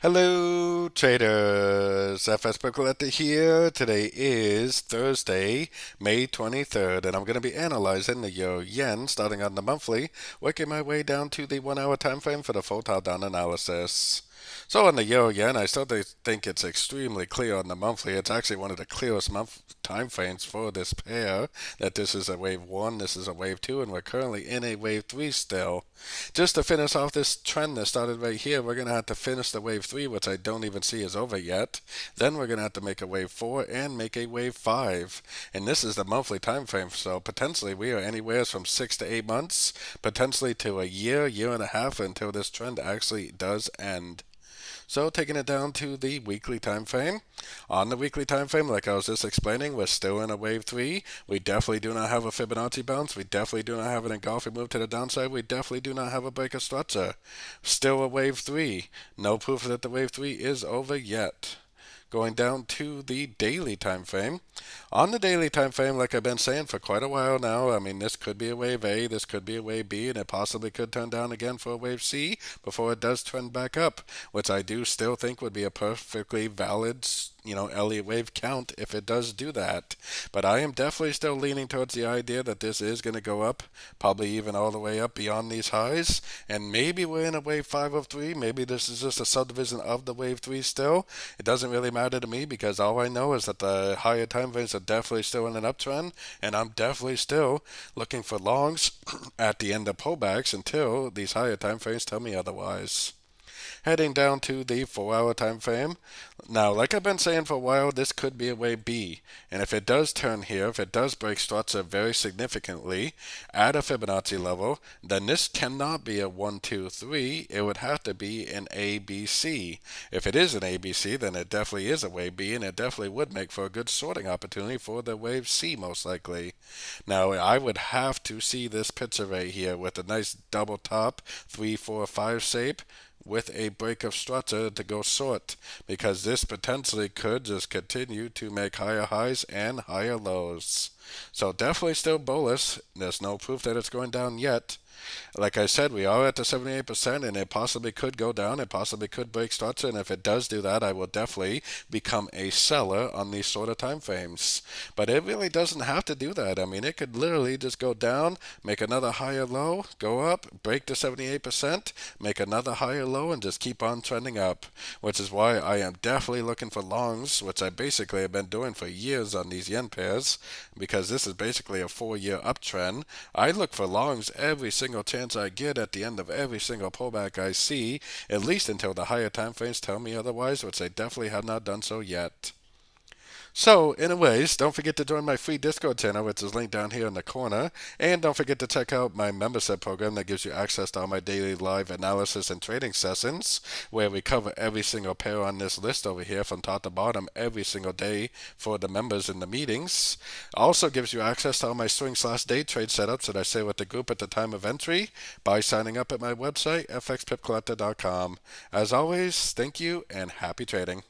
Hello traders, FX Pip Collector here. Today is Thursday, May 23rd, and I'm going to be analyzing the Euro Yen starting on the monthly, working my way down to the 1 hour time frame for the full top-down analysis. So on the Euro Yen, I still think it's extremely clear on the monthly. It's actually one of the clearest month time frames for this pair, that this is a wave 1, this is a wave 2, and we're currently in a wave 3 still. Just to finish off this trend that started right here, we're going to have to finish the wave 3, which I don't even see is over yet. Then we're going to have to make a wave 4 and make a wave 5. And this is the monthly time frame, so potentially we are anywhere from 6 to 8 months, potentially to a year, year and a half until this trend actually does end. So taking it down to the weekly time frame. On the weekly time frame, like I was just explaining, we're still in a wave 3. We definitely do not have a Fibonacci bounce. We definitely do not have an engulfing move to the downside. We definitely do not have a break of structure. Still a wave 3. No proof that the wave 3 is over yet. Going down to the daily time frame. On the daily time frame, like I've been saying for quite a while now, I mean, this could be a wave A, this could be a wave B, and it possibly could turn down again for a wave C before it does trend back up, which I do still think would be a perfectly valid, Elliot wave count if it does do that. But I am definitely still leaning towards the idea that this is going to go up, probably even all the way up beyond these highs, and maybe we're in a wave 5 of 3. Maybe this is just a subdivision of the wave 3 still. It doesn't really matter to me because all I know is that the higher time frames are definitely still in an uptrend, and I'm definitely still looking for longs at the end of pullbacks until these higher time frames tell me otherwise. Heading down to the 4 hour time frame. Now, like I've been saying for a while, this could be a wave B. And if it does turn here, if it does break structure very significantly at a Fibonacci level, then this cannot be a 1, 2, 3. It would have to be an ABC. If it is an ABC, then it definitely is a wave B, and it definitely would make for a good sorting opportunity for the wave C, most likely. Now, I would have to see this picture right here with a nice double top, 3, 4, 5 shape, with a break of structure to go short, because this potentially could just continue to make higher highs and higher lows. So definitely still bullish. There's no proof that it's going down yet. Like I said, we are at the 78%, and it possibly could go down. It possibly could break structure, and if it does do that, I will definitely become a seller on these sort of time frames. But it really doesn't have to do that. I mean, it could literally just go down, make another higher low, go up, break the 78%, make another higher low, and just keep on trending up, which is why I am definitely looking for longs, which I basically have been doing for years on these yen pairs, because this is basically a 4-year uptrend. I look for longs every single chance I get at the end of every single pullback I see, at least until the higher time frames tell me otherwise, which they definitely have not done so yet. So, anyways, don't forget to join my free Discord channel, which is linked down here in the corner. And don't forget to check out my membership program that gives you access to all my daily live analysis and trading sessions, where we cover every single pair on this list over here from top to bottom every single day for the members in the meetings. Also gives you access to all my swing/day trade setups that I share with the group at the time of entry by signing up at my website, fxpipcollector.com. As always, thank you and happy trading.